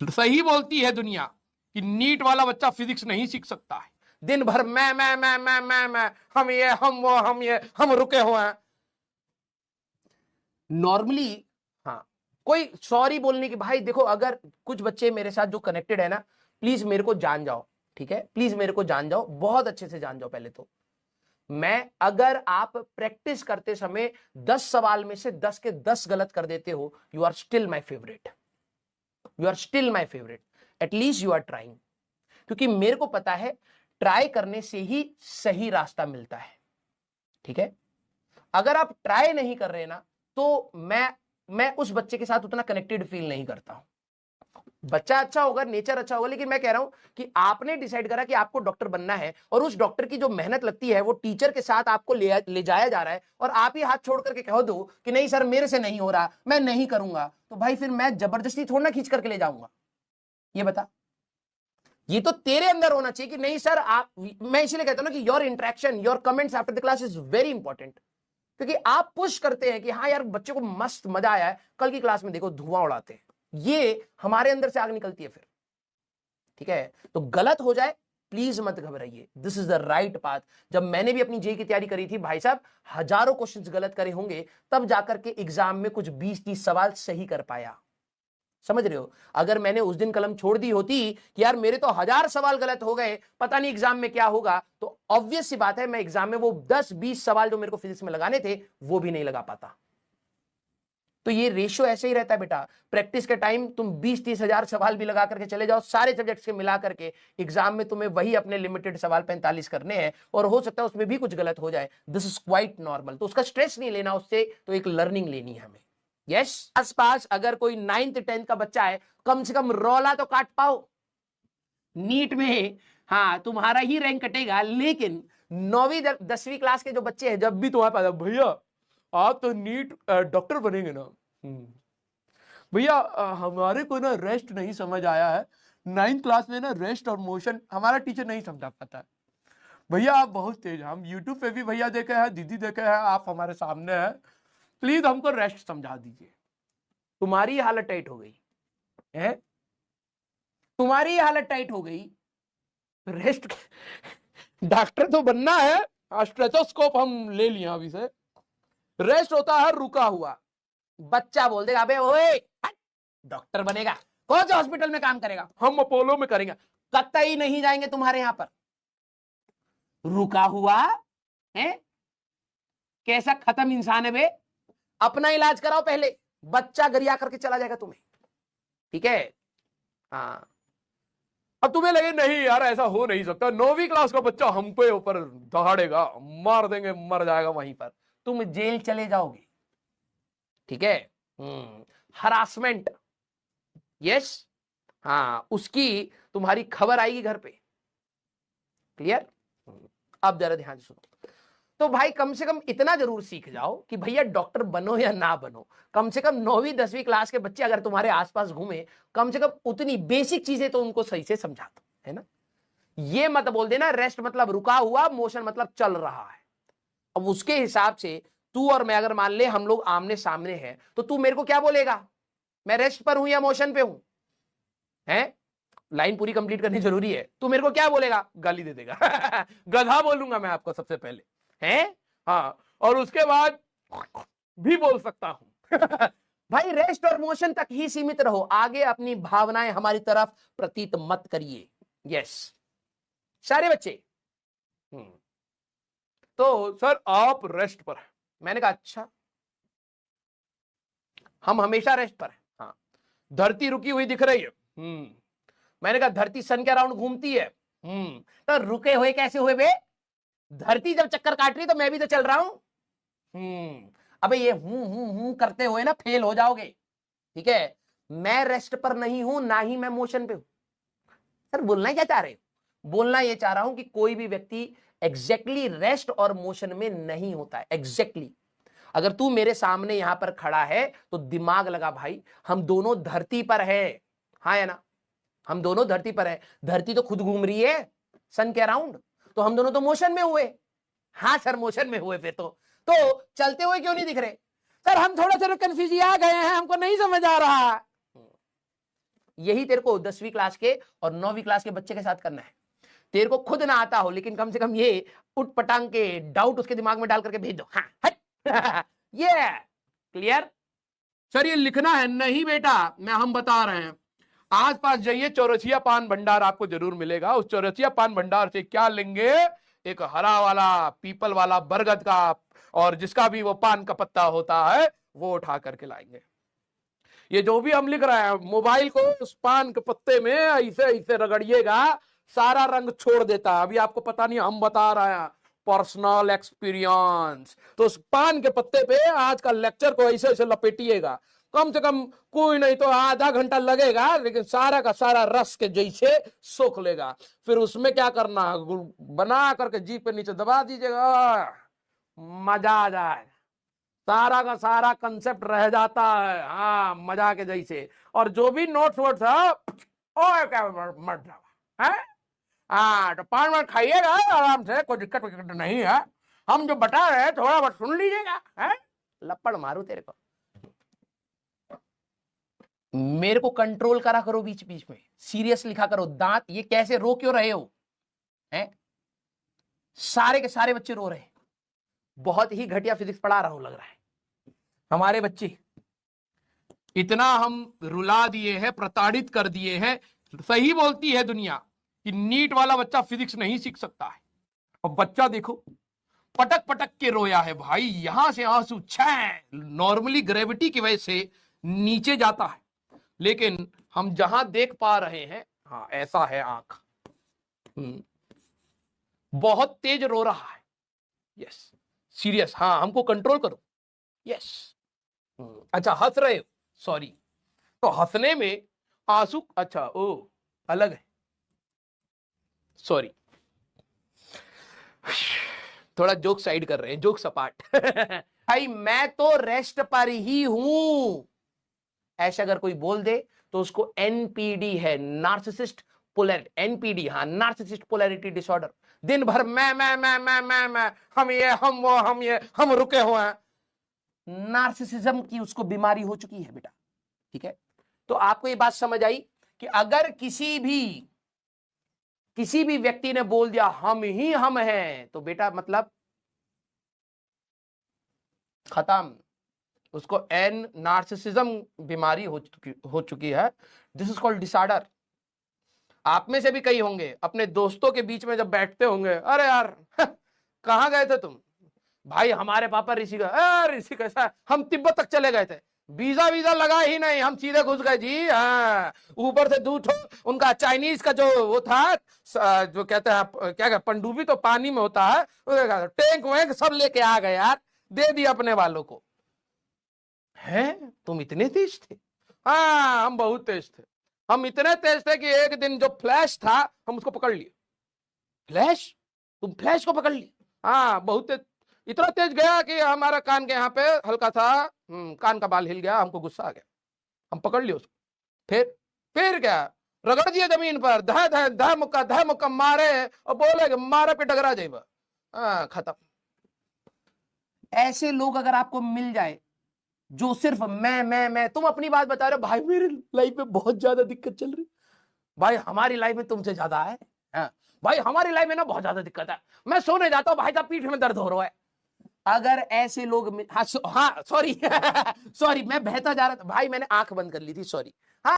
सही बोलती है दुनिया कि नीट वाला बच्चा फिजिक्स नहीं सीख सकता है। दिन भर मैं हम ये हम वो हम ये हम रुके हुए हैं नॉर्मली। हाँ, कोई सॉरी बोलने की, भाई देखो अगर कुछ बच्चे मेरे साथ जो कनेक्टेड है ना, प्लीज मेरे को जान जाओ, ठीक है, प्लीज मेरे को जान जाओ, बहुत अच्छे से जान जाओ। पहले तो मैं, अगर आप प्रैक्टिस करते समय 10 सवाल में से 10 के 10 गलत कर देते हो, you are still my favourite, you are still my favourite, at least you are trying. क्योंकि मेरे को पता है ट्राई करने से ही सही रास्ता मिलता है, ठीक है। अगर आप ट्राई नहीं कर रहे ना, तो मैं उस बच्चे के साथ उतना कनेक्टेड फील नहीं करता हूं। बच्चा अच्छा होगा, नेचर अच्छा होगा, लेकिन मैं कह रहा हूं कि आपने डिसाइड करा कि आपको डॉक्टर बनना है, और उस डॉक्टर की जो मेहनत लगती है वो टीचर के साथ आपको ले जाया जा रहा है, और आप ही हाथ छोड़ करके कह दो कि नहीं सर मेरे से नहीं हो रहा, मैं नहीं करूंगा, तो भाई फिर मैं जबरदस्ती थोड़ा ना खींच करके ले जाऊंगा। ये बता, ये तो तेरे अंदर होना चाहिए कि नहीं सर आप, मैं इसीलिए कहता हूं ना कि your interaction, your comments after the class is very important. क्योंकि आप पुश करते हैं कि हाँ यार बच्चे को मस्त मजा आया है, कल की क्लास में देखो धुआं उड़ाते हैं, ये हमारे अंदर से आग निकलती है फिर, ठीक है। तो गलत हो जाए प्लीज मत घबराइए, this is the right path. जब मैंने भी अपनी जेई की तैयारी करी थी भाई साहब, हजारों क्वेश्चंस गलत करे होंगे, तब जाकर के एग्जाम में कुछ 20-30 सवाल सही कर पाया। समझ रहे हो? अगर मैंने उस दिन कलम छोड़ दी होती कि यार मेरे तो 1000 सवाल गलत हो गए, पता नहीं एग्जाम में क्या होगा, तो ऑब्वियस सी बात है मैं एग्जाम में वो 10-20 सवाल जो मेरे को फिजिक्स में लगाने थे वो भी नहीं लगा पाता। तो ये रेशियो ऐसे ही रहता है बेटा, प्रैक्टिस के टाइम तुम 20-30 हजार सवाल भी लगा करके चले जाओ सारे सब्जेक्ट्स के मिला करके, एग्जाम में तुम्हें वही अपने लिमिटेड सवाल 45 करने हैं, और हो सकता है उसमें भी कुछ गलत हो जाए, दिस इज क्वाइट नॉर्मल। तो उसका स्ट्रेस नहीं लेना, उससे तो एक लर्निंग लेनी है हमें। यस, आसपास अगर कोई 9th-10th का बच्चा है, कम से कम रौला तो काट पाओ नीट में। हाँ, तुम्हारा ही रैंक कटेगा, लेकिन 9वीं 10वीं क्लास के जो बच्चे हैं, जब भी तुम्हारे पास भैया आप तो नीट डॉक्टर बनेंगे ना, भैया हमारे को ना रेस्ट नहीं समझ आया है, 9th क्लास में ना रेस्ट और मोशन हमारा टीचर नहीं समझा पाता है, भैया आप बहुत तेज हैं, हम यूट्यूब पे भी भैया देखे हैं, दीदी देखे हैं, आप हमारे सामने हैं, प्लीज हमको रेस्ट समझा दीजिए। तुम्हारी हालत टाइट हो गई है, तुम्हारी हालत टाइट हो गई, रेस्ट डॉक्टर तो बनना है, स्टेथोस्कोप हम ले लिया अभी से, रेस्ट होता है रुका हुआ। बच्चा बोल देगा अबे ओए डॉक्टर बनेगा, कौन से हॉस्पिटल में काम करेगा, हम अपोलो में करेंगे, कतई नहीं जाएंगे तुम्हारे यहां पर। रुका हुआ है, कैसा खत्म इंसान है बे, अपना इलाज कराओ पहले, बच्चा गरिया करके चला जाएगा तुम्हें, ठीक है। हाँ, अब तुम्हें लगे नहीं यार ऐसा हो नहीं सकता, 9वीं क्लास का बच्चा हम पे ऊपर दहाड़ेगा, मार देंगे, मर जाएगा वहीं पर, तुम जेल चले जाओगे, ठीक है। हरासमेंट, यस, हाँ उसकी तुम्हारी खबर आएगी घर पे, क्लियर। अब जरा ध्यान से सुनो, तो भाई कम से कम इतना जरूर सीख जाओ कि भैया डॉक्टर बनो या ना बनो, कम से कम 9वीं 10वीं क्लास के बच्चे अगर तुम्हारे आसपास घूमे, कम से कम उतनी बेसिक चीजें तो उनको सही से समझा दो, है ना। ये मत बोल देना रेस्ट मतलब रुका हुआ, मोशन मतलब चल रहा है। अब उसके हिसाब से तू और मैं अगर मान ले हम लोग आमने सामने हैं, तो तू मेरे को क्या बोलेगा, मैं रेस्ट पर हूं या मोशन पे हूं, है। लाइन पूरी कंप्लीट करनी जरूरी है, तू मेरे को क्या बोलेगा, गाली दे देगा गधा बोलूंगा मैं आपको सबसे पहले, है। हाँ, और उसके बाद भी बोल सकता हूं भाई रेस्ट और मोशन तक ही सीमित रहो, आगे अपनी भावनाएं हमारी तरफ प्रतीत मत करिए। यस, सारे बच्चे। तो सर आप रेस्ट पर हैं, मैंने कहा अच्छा, हम हमेशा रेस्ट पर हैं। हाँ, धरती रुकी हुई दिख रही है, मैंने कहा धरती सन के अराउंड घूमती है, तो रुके हुए कैसे हुए बे, धरती जब चक्कर काट रही तो मैं भी तो चल रहा हूं। अबे ये हूं करते हुए ना फेल हो जाओगे, ठीक है। मैं रेस्ट पर नहीं हूं, ना ही मैं मोशन पे हूं। सर बोलना क्या चाह रहे हो, बोलना ये चाह रहा हूं कि कोई भी व्यक्ति एग्जैक्टली रेस्ट और मोशन में नहीं होता है, एग्जैक्टली। अगर तू मेरे सामने यहां पर खड़ा है तो दिमाग लगा भाई, हम दोनों धरती पर है, हाँ या ना, हम दोनों धरती पर है, धरती तो खुद घूम रही है सन के अराउंड, तो हम दोनों तो मोशन में हुए। हाँ सर मोशन में हुए, फिर तो चलते हुए क्यों नहीं दिख रहे, सर हम थोड़ा सा कंफ्यूज आ गए हैं, हमको नहीं समझ आ रहा। यही तेरे को 10वीं क्लास के और 9वीं क्लास के बच्चे के साथ करना है। तेरे को खुद ना आता हो, लेकिन कम से कम ये उठ पटांग के डाउट उसके दिमाग में डाल करके भेज दो। हाँ ये क्लियर। सर ये लिखना है नहीं बेटा, हम बता रहे हैं। आस पास जाइए, चौरसिया पान भंडार आपको जरूर मिलेगा। उस चौरसिया पान भंडार से क्या लेंगे, एक हरा वाला पीपल वाला बरगद का, और जिसका भी वो पान का पत्ता होता है वो उठा करके लाएंगे। ये जो भी हम लिख रहे हैं, मोबाइल को उस पान के पत्ते में ऐसे ऐसे रगड़िएगा, सारा रंग छोड़ देता है। अभी आपको पता नहीं, हम बता रहे हैं पर्सनल एक्सपीरियंस। तो उस पान के पत्ते पे आज का लेक्चर को ऐसे ऐसे लपेटिएगा, कम से कम कोई नहीं तो आधा घंटा लगेगा, लेकिन सारा का सारा रस के जैसे सोख लेगा। फिर उसमें क्या करना, बना करके जीभ पे नीचे दबा दीजिएगा, मजा आ जाए। सारा का सारा कंसेप्ट रह जाता है, हाँ मजा के जैसे। और जो भी नोट्स वोट्स है, ओए क्या मर जाओ है। हाँ तो पान वान खाइएगा आराम से, कोई दिक्कत नहीं है। हम जो बता रहे हैं थोड़ा बहुत सुन लीजिएगा। है लपड़ मारू तेरे को, मेरे को कंट्रोल करा करो बीच बीच में, सीरियस लिखा करो। दांत ये कैसे रो क्यों रहे हो, हैं? सारे के सारे बच्चे रो रहे हैं। बहुत ही घटिया फिजिक्स पढ़ा रहा हूं लग रहा है। हमारे बच्चे इतना हम रुला दिए हैं, प्रताड़ित कर दिए हैं। सही बोलती है दुनिया कि नीट वाला बच्चा फिजिक्स नहीं सीख सकता है। और बच्चा देखो पटक पटक के रोया है भाई, यहां से आंसू नॉर्मली ग्रेविटी की वजह से नीचे जाता है, लेकिन हम जहां देख पा रहे हैं, हाँ ऐसा है आंख, बहुत तेज रो रहा है। यस सीरियस, हाँ हमको कंट्रोल करो। यस अच्छा हंस रहे हो, सॉरी। तो हंसने में आंसू, अच्छा ओ अलग है, सॉरी। थोड़ा जोक साइड कर रहे हैं, जोक सपाट। भाई मैं तो रेस्ट पर ही हूं, ऐसा अगर कोई बोल दे तो उसको एनपीडी है, नार्सिसिस्ट पोलैरिटी, एनपीडी, हाँ नार्सिसिस्ट पोलैरिटी डिसऑर्डर। दिन भर मैं हम ये हम वो हम ये हम रुके हुए हैं। नार्सिसिज्म की उसको बीमारी हो चुकी है बेटा, ठीक है। तो आपको ये बात समझ आई कि अगर किसी भी व्यक्ति ने बोल दिया हम ही हम हैं, तो बेटा मतलब खत्म, उसको एन नार्सिसिज्म बीमारी हो चुकी है। This is called disorder. आप में से भी कई होंगे अपने दोस्तों के बीच में जब बैठते होंगे, अरे यार कहां गए थे तुम, भाई हमारे पापा ऋषि कैसा, हम तिब्बत तक चले गए थे, वीजा लगा ही नहीं, हम सीधे घुस गए जी। हाँ ऊपर से दूध उनका चाइनीज का जो वो था, जो कहते हैं क्या पंडुबी तो पानी में होता है, टैंक वैंक सब लेके आ गए यार, दे दिया अपने वालों को। हैं तुम इतने तेज थे? हाँ हम बहुत तेज थे, हम इतने तेज थे कि एक दिन जो फ्लैश था हम उसको पकड़ लिए। फ्लैश? तुम फ्लैश को पकड़ लिए? हाँ बहुत तेज, इतना तेज गया कि हमारा कान के यहाँ पे हल्का सा कान का बाल हिल गया, हमको गुस्सा आ गया, हम पकड़ लिए उसको। फिर क्या, रगड़ दिया जमीन पर, धा मुक्का मारे और बोले मारे पे डगरा जाइबा। हाँ खत्म। ऐसे लोग अगर आपको मिल जाए जो सिर्फ मैं, तुम अपनी बात बता रहे हो, भाई मेरी लाइफ में बहुत ज्यादा दिक्कत चल रही, भाई हमारी लाइफ में तुमसे ज्यादा है। हाँ भाई हमारी लाइफ में ना बहुत ज्यादा दिक्कत है, मैं सोने जाता हूँ भाई साहब पीठ में दर्द हो रहा है। अगर ऐसे लोग हाँ सॉरी सॉरी मैं बहता जा रहा था भाई, मैंने आंख बंद कर ली थी, सॉरी।